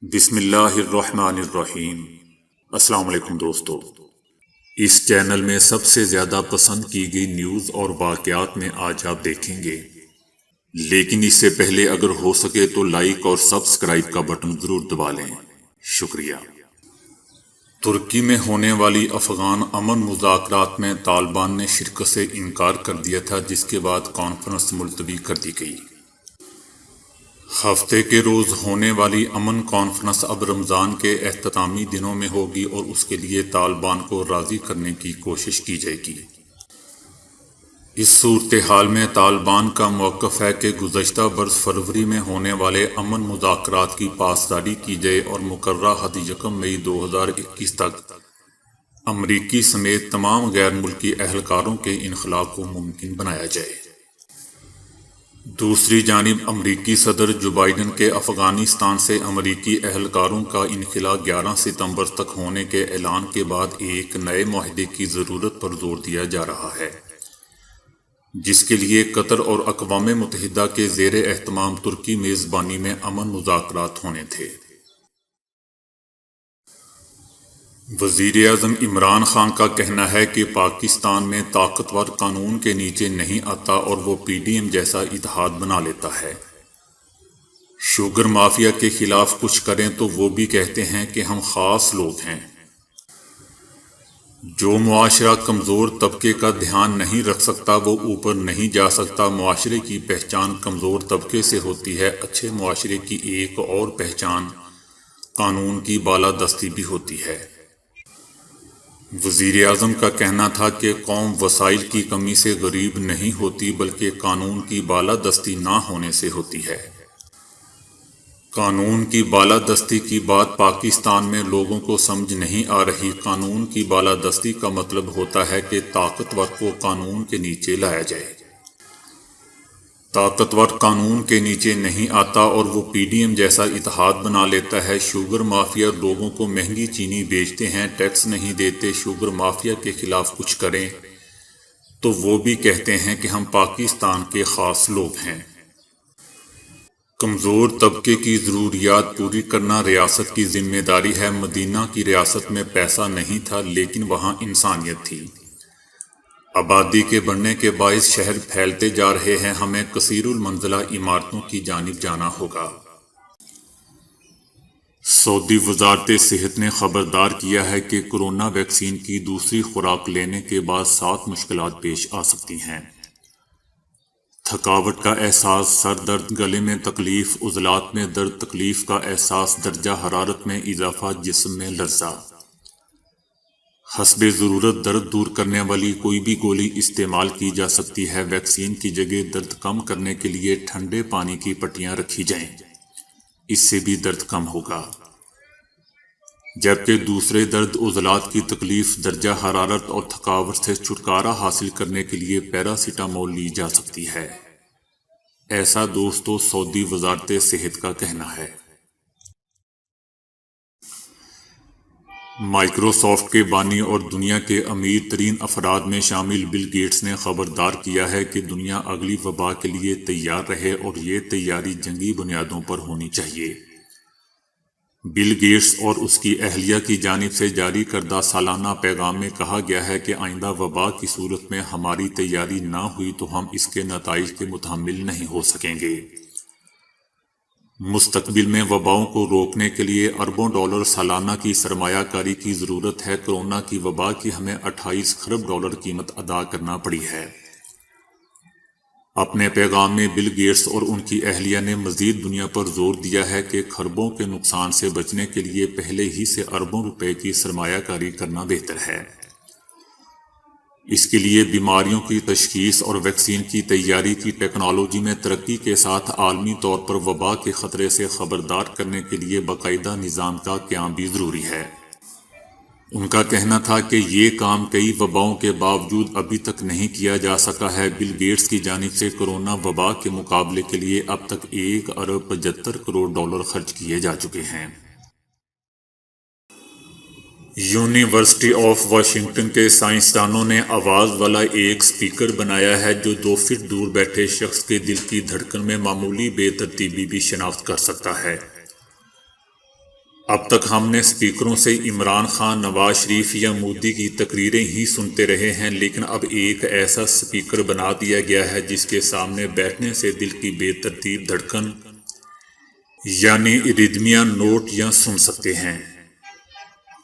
بسم اللہ الرحمن الرحیم۔ السلام علیکم دوستو، اس چینل میں سب سے زیادہ پسند کی گئی نیوز اور واقعات میں آج آپ دیکھیں گے، لیکن اس سے پہلے اگر ہو سکے تو لائک اور سبسکرائب کا بٹن ضرور دبا لیں، شکریہ۔ ترکی میں ہونے والی افغان امن مذاکرات میں طالبان نے شرکت سے انکار کر دیا تھا، جس کے بعد کانفرنس ملتوی کر دی گئی۔ ہفتے کے روز ہونے والی امن کانفرنس اب رمضان کے اختتامی دنوں میں ہوگی اور اس کے لیے طالبان کو راضی کرنے کی کوشش کی جائے گی۔ اس صورتحال میں طالبان کا موقف ہے کہ گزشتہ برس فروری میں ہونے والے امن مذاکرات کی پاسداری کی جائے اور مقررہ حد 1 مئی 2021 تک امریکی سمیت تمام غیر ملکی اہلکاروں کے انخلا کو ممکن بنایا جائے۔ دوسری جانب امریکی صدر جو بائیڈن کے افغانستان سے امریکی اہلکاروں کا انخلا 11 ستمبر تک ہونے کے اعلان کے بعد ایک نئے معاہدے کی ضرورت پر زور دیا جا رہا ہے، جس کے لیے قطر اور اقوام متحدہ کے زیر اہتمام ترکی میزبانی میں امن مذاکرات ہونے تھے۔ وزیر اعظم عمران خان کا کہنا ہے کہ پاکستان میں طاقتور قانون کے نیچے نہیں آتا اور وہ پی ڈی ایم جیسا اتحاد بنا لیتا ہے۔ شوگر مافیا کے خلاف کچھ کریں تو وہ بھی کہتے ہیں کہ ہم خاص لوگ ہیں۔ جو معاشرہ کمزور طبقے کا دھیان نہیں رکھ سکتا وہ اوپر نہیں جا سکتا۔ معاشرے کی پہچان کمزور طبقے سے ہوتی ہے۔ اچھے معاشرے کی ایک اور پہچان قانون کی بالادستی بھی ہوتی ہے۔ وزیر اعظم کا کہنا تھا کہ قوم وسائل کی کمی سے غریب نہیں ہوتی بلکہ قانون کی بالادستی نہ ہونے سے ہوتی ہے۔ قانون کی بالادستی کی بات پاکستان میں لوگوں کو سمجھ نہیں آ رہی۔ قانون کی بالادستی کا مطلب ہوتا ہے کہ طاقتور کو قانون کے نیچے لایا جائے۔ طاقتور قانون کے نیچے نہیں آتا اور وہ پی ڈی ایم جیسا اتحاد بنا لیتا ہے۔ شوگر مافیا لوگوں کو مہنگی چینی بیچتے ہیں، ٹیکس نہیں دیتے۔ شوگر مافیا کے خلاف کچھ کریں تو وہ بھی کہتے ہیں کہ ہم پاکستان کے خاص لوگ ہیں۔ کمزور طبقے کی ضروریات پوری کرنا ریاست کی ذمہ داری ہے۔ مدینہ کی ریاست میں پیسہ نہیں تھا لیکن وہاں انسانیت تھی۔ آبادی کے بڑھنے کے باعث شہر پھیلتے جا رہے ہیں، ہمیں کثیر المنزلہ عمارتوں کی جانب جانا ہوگا۔ سعودی وزارت صحت نے خبردار کیا ہے کہ کورونا ویکسین کی دوسری خوراک لینے کے بعد 7 مشکلات پیش آ سکتی ہیں۔ تھکاوٹ کا احساس، سر درد، گلے میں تکلیف، عضلات میں درد، تکلیف کا احساس، درجہ حرارت میں اضافہ، جسم میں لرزہ۔ حسب ضرورت درد دور کرنے والی کوئی بھی گولی استعمال کی جا سکتی ہے۔ ویکسین کی جگہ درد کم کرنے کے لیے ٹھنڈے پانی کی پٹیاں رکھی جائیں، اس سے بھی درد کم ہوگا۔ جبکہ دوسرے درد، عضلات کی تکلیف، درجہ حرارت اور تھکاوٹ سے چھٹکارا حاصل کرنے کے لیے پیراسیٹامول لی جا سکتی ہے، ایسا دوستو سعودی وزارت صحت کا کہنا ہے۔ مائیکروسافٹ کے بانی اور دنیا کے امیر ترین افراد میں شامل بل گیٹس نے خبردار کیا ہے کہ دنیا اگلی وبا کے لیے تیار رہے اور یہ تیاری جنگی بنیادوں پر ہونی چاہیے۔ بل گیٹس اور اس کی اہلیہ کی جانب سے جاری کردہ سالانہ پیغام میں کہا گیا ہے کہ آئندہ وبا کی صورت میں ہماری تیاری نہ ہوئی تو ہم اس کے نتائج کے متحمل نہیں ہو سکیں گے۔ مستقبل میں وباؤں کو روکنے کے لیے اربوں ڈالر سالانہ کی سرمایہ کاری کی ضرورت ہے۔ کورونا کی وبا کی ہمیں 28 خرب ڈالر قیمت ادا کرنا پڑی ہے۔ اپنے پیغام میں بل گیٹس اور ان کی اہلیہ نے مزید دنیا پر زور دیا ہے کہ خربوں کے نقصان سے بچنے کے لیے پہلے ہی سے اربوں روپے کی سرمایہ کاری کرنا بہتر ہے۔ اس کے لیے بیماریوں کی تشخیص اور ویکسین کی تیاری کی ٹیکنالوجی میں ترقی کے ساتھ عالمی طور پر وبا کے خطرے سے خبردار کرنے کے لیے باقاعدہ نظام کا قیام بھی ضروری ہے۔ ان کا کہنا تھا کہ یہ کام کئی وباؤں کے باوجود ابھی تک نہیں کیا جا سکا ہے۔ بل گیٹس کی جانب سے کورونا وبا کے مقابلے کے لیے اب تک 1 ارب 75 کروڑ ڈالر خرچ کیے جا چکے ہیں۔ یونیورسٹی آف واشنگٹن کے سائنسدانوں نے آواز والا ایک سپیکر بنایا ہے جو 2 فٹ دور بیٹھے شخص کے دل کی دھڑکن میں معمولی بے ترتیبی بھی شناخت کر سکتا ہے۔ اب تک ہم نے اسپیکروں سے عمران خان، نواز شریف یا مودی کی تقریریں ہی سنتے رہے ہیں، لیکن اب ایک ایسا اسپیکر بنا دیا گیا ہے جس کے سامنے بیٹھنے سے دل کی بے ترتیب دھڑکن یعنی ارریدمیا نوٹ یا سن سکتے ہیں۔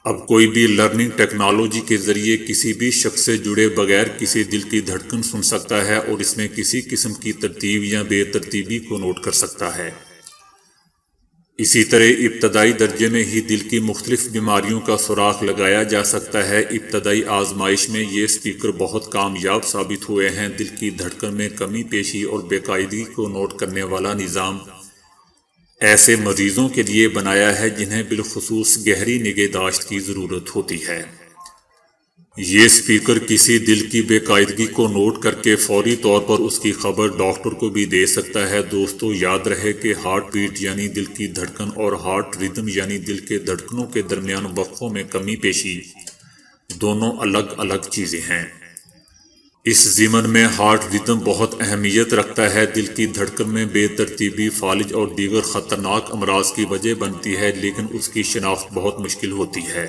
اب کوئی بھی لرننگ ٹیکنالوجی کے ذریعے کسی بھی شخص سے جڑے بغیر کسی دل کی دھڑکن سن سکتا ہے اور اس میں کسی قسم کی ترتیب یا بے ترتیبی کو نوٹ کر سکتا ہے۔ اسی طرح ابتدائی درجے میں ہی دل کی مختلف بیماریوں کا سراغ لگایا جا سکتا ہے۔ ابتدائی آزمائش میں یہ اسپیکر بہت کامیاب ثابت ہوئے ہیں۔ دل کی دھڑکن میں کمی پیشی اور بے قاعدگی کو نوٹ کرنے والا نظام ایسے مریضوں کے لیے بنایا ہے جنہیں بالخصوص گہری نگہداشت کی ضرورت ہوتی ہے۔ یہ اسپیکر کسی دل کی بے قاعدگی کو نوٹ کر کے فوری طور پر اس کی خبر ڈاکٹر کو بھی دے سکتا ہے۔ دوستو، یاد رہے کہ ہارٹ بیٹ یعنی دل کی دھڑکن اور ہارٹ ردم یعنی دل کے دھڑکنوں کے درمیان وقفوں میں کمی پیشی دونوں الگ الگ چیزیں ہیں۔ اس ضمن میں ہارٹ ردم بہت اہمیت رکھتا ہے۔ دل کی دھڑکن میں بے ترتیبی فالج اور دیگر خطرناک امراض کی وجہ بنتی ہے، لیکن اس کی شناخت بہت مشکل ہوتی ہے،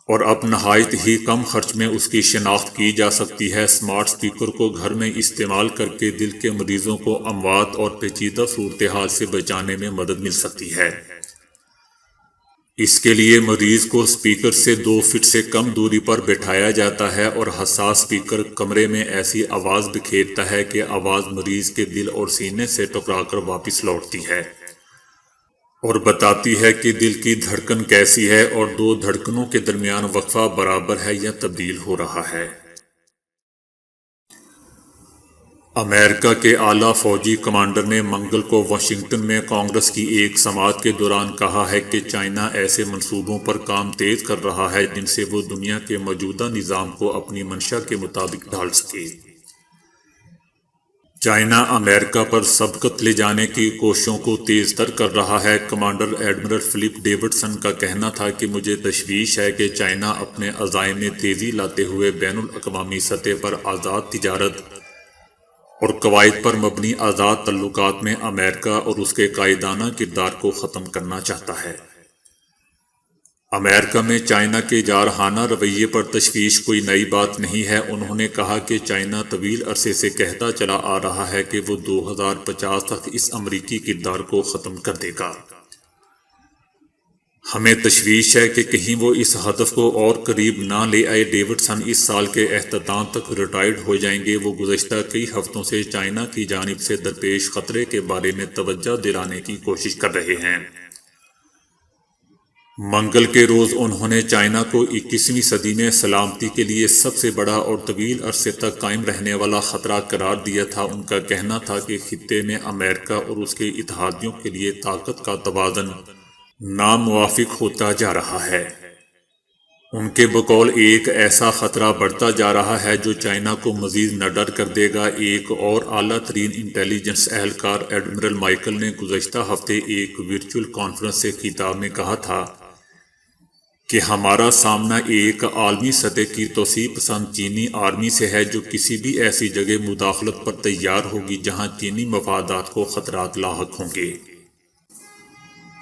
اور اب نہایت ہی کم خرچ میں اس کی شناخت کی جا سکتی ہے۔ اسمارٹ اسپیکر کو گھر میں استعمال کر کے دل کے مریضوں کو اموات اور پیچیدہ صورتحال سے بچانے میں مدد مل سکتی ہے۔ اس کے لیے مریض کو اسپیکر سے 2 فٹ سے کم دوری پر بٹھایا جاتا ہے اور حساس اسپیکر کمرے میں ایسی آواز بکھیرتا ہے کہ آواز مریض کے دل اور سینے سے ٹکرا کر واپس لوٹتی ہے اور بتاتی ہے کہ دل کی دھڑکن کیسی ہے اور 2 دھڑکنوں کے درمیان وقفہ برابر ہے یا تبدیل ہو رہا ہے۔ امریکہ کے اعلیٰ فوجی کمانڈر نے منگل کو واشنگٹن میں کانگریس کی ایک سماعت کے دوران کہا ہے کہ چائنا ایسے منصوبوں پر کام تیز کر رہا ہے جن سے وہ دنیا کے موجودہ نظام کو اپنی منشا کے مطابق ڈھال سکے۔ چائنا امریکہ پر سبقت لے جانے کی کوششوں کو تیز تر کر رہا ہے۔ کمانڈر ایڈمرل فلپ ڈیوڈسن کا کہنا تھا کہ مجھے تشویش ہے کہ چائنا اپنے عزائم میں تیزی لاتے ہوئے بین الاقوامی سطح پر آزاد تجارت اور قواعد پر مبنی آزاد تعلقات میں امریکہ اور اس کے قائدانہ کردار کو ختم کرنا چاہتا ہے۔ امریکہ میں چائنا کے جارحانہ رویے پر تشویش کوئی نئی بات نہیں ہے۔ انہوں نے کہا کہ چائنا طویل عرصے سے کہتا چلا آ رہا ہے کہ وہ 2050 تک اس امریکی کردار کو ختم کر دے گا۔ ہمیں تشویش ہے کہ کہیں وہ اس ہدف کو اور قریب نہ لے آئے۔ ڈیوڈسن اس سال کے اختتام تک ریٹائرڈ ہو جائیں گے۔ وہ گزشتہ کئی ہفتوں سے چائنا کی جانب سے درپیش خطرے کے بارے میں توجہ دلانے کی کوشش کر رہے ہیں۔ منگل کے روز انہوں نے چائنا کو 21ویں صدی میں سلامتی کے لیے سب سے بڑا اور طویل عرصے تک قائم رہنے والا خطرہ قرار دیا تھا۔ ان کا کہنا تھا کہ خطے میں امریکہ اور اس کے اتحادیوں کے لیے طاقت کا توازن ناموافق ہوتا جا رہا ہے۔ ان کے بقول ایک ایسا خطرہ بڑھتا جا رہا ہے جو چائنا کو مزید نڈر کر دے گا۔ ایک اور اعلیٰ ترین انٹیلیجنس اہلکار ایڈمرل مائیکل نے گزشتہ ہفتے ایک ورچوئل کانفرنس سے خطاب میں کہا تھا کہ ہمارا سامنا ایک عالمی سطح کی توسیع پسند چینی آرمی سے ہے جو کسی بھی ایسی جگہ مداخلت پر تیار ہوگی جہاں چینی مفادات کو خطرات لاحق ہوں گے۔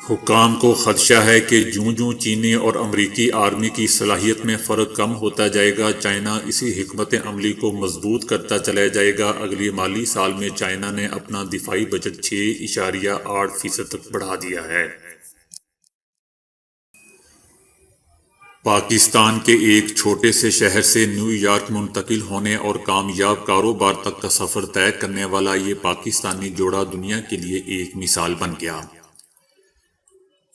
حکام کو خدشہ ہے کہ جوں جوں چینی اور امریکی آرمی کی صلاحیت میں فرق کم ہوتا جائے گا، چائنا اسی حکمت عملی کو مضبوط کرتا چلا جائے گا۔ اگلے مالی سال میں چائنا نے اپنا دفاعی بجٹ 6.8% تک بڑھا دیا ہے۔ پاکستان کے ایک چھوٹے سے شہر سے نیو یارک منتقل ہونے اور کامیاب کاروبار تک کا سفر طے کرنے والا یہ پاکستانی جوڑا دنیا کے لیے ایک مثال بن گیا۔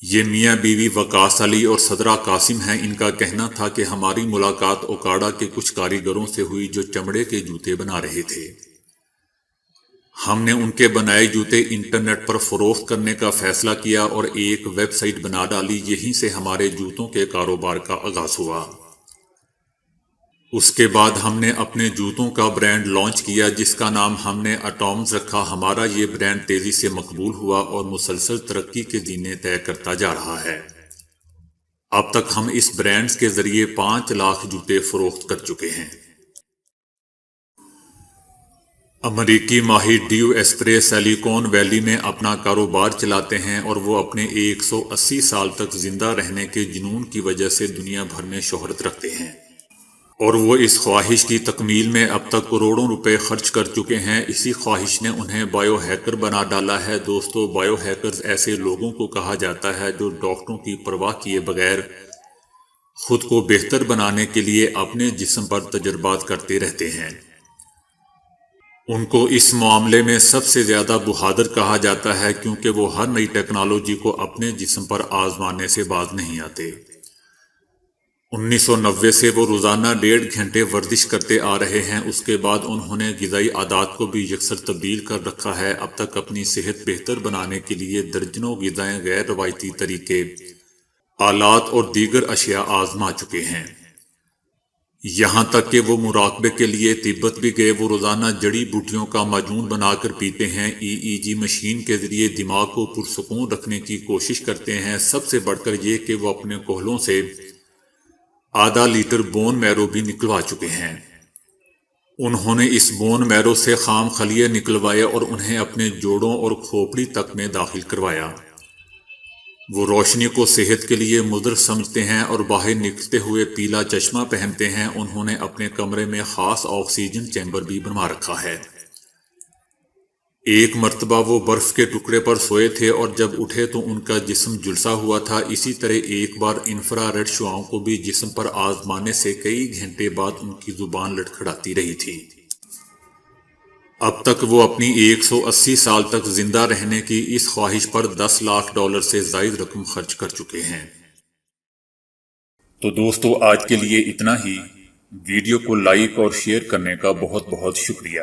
یہ میاں بیوی وقاص علی اور صدرہ قاسم ہیں۔ ان کا کہنا تھا کہ ہماری ملاقات اوکاڑا کے کچھ کاریگروں سے ہوئی جو چمڑے کے جوتے بنا رہے تھے۔ ہم نے ان کے بنائے جوتے انٹرنیٹ پر فروخت کرنے کا فیصلہ کیا اور ایک ویب سائٹ بنا ڈالی۔ یہیں سے ہمارے جوتوں کے کاروبار کا آغاز ہوا۔ اس کے بعد ہم نے اپنے جوتوں کا برانڈ لانچ کیا جس کا نام ہم نے اٹامز رکھا۔ ہمارا یہ برانڈ تیزی سے مقبول ہوا اور مسلسل ترقی کے زینے طے کرتا جا رہا ہے۔ اب تک ہم اس برانڈ کے ذریعے 5 لاکھ جوتے فروخت کر چکے ہیں۔ امریکی ماہر ڈیو ایسپرے سلیکون ویلی میں اپنا کاروبار چلاتے ہیں اور وہ اپنے 180 سال تک زندہ رہنے کے جنون کی وجہ سے دنیا بھر میں شہرت رکھتے ہیں، اور وہ اس خواہش کی تکمیل میں اب تک کروڑوں روپے خرچ کر چکے ہیں۔ اسی خواہش نے انہیں بائیو ہیکر بنا ڈالا ہے۔ دوستو، بائیو ہیکرز ایسے لوگوں کو کہا جاتا ہے جو ڈاکٹروں کی پرواہ کیے بغیر خود کو بہتر بنانے کے لیے اپنے جسم پر تجربات کرتے رہتے ہیں۔ ان کو اس معاملے میں سب سے زیادہ بہادر کہا جاتا ہے کیونکہ وہ ہر نئی ٹیکنالوجی کو اپنے جسم پر آزمانے سے باز نہیں آتے۔ 1990 سے وہ روزانہ 1.5 گھنٹے ورزش کرتے آ رہے ہیں۔ اس کے بعد انہوں نے غذائی عادات کو بھی یکسر تبدیل کر رکھا ہے۔ اب تک اپنی صحت بہتر بنانے کے لیے درجنوں غذائیں، غیر روایتی طریقے، آلات اور دیگر اشیاء آزما چکے ہیں۔ یہاں تک کہ وہ مراقبے کے لیے تبت بھی گئے۔ وہ روزانہ جڑی بوٹیوں کا معجون بنا کر پیتے ہیں، EEG مشین کے ذریعے دماغ کو پرسکون رکھنے کی کوشش کرتے ہیں۔ سب سے بڑھ کر یہ کہ وہ اپنے کوہلوں سے آدھا لیٹر بون میرو بھی نکلوا چکے ہیں۔ انہوں نے اس بون میرو سے خام خلیے نکلوائے اور انہیں اپنے جوڑوں اور کھوپڑی تک میں داخل کروایا۔ وہ روشنی کو صحت کے لیے مضر سمجھتے ہیں اور باہر نکلتے ہوئے پیلا چشمہ پہنتے ہیں۔ انہوں نے اپنے کمرے میں خاص آکسیجن چیمبر بھی بنوا رکھا ہے۔ ایک مرتبہ وہ برف کے ٹکڑے پر سوئے تھے اور جب اٹھے تو ان کا جسم جھلسا ہوا تھا۔ اسی طرح ایک بار انفرا ریڈ شعاؤں کو بھی جسم پر آزمانے سے کئی گھنٹے بعد ان کی زبان لڑکھڑاتی رہی تھی۔ اب تک وہ اپنی 180 سال تک زندہ رہنے کی اس خواہش پر $10 لاکھ سے زائد رقم خرچ کر چکے ہیں۔ تو دوستو، آج کے لیے اتنا ہی۔ ویڈیو کو لائک اور شیئر کرنے کا بہت بہت شکریہ۔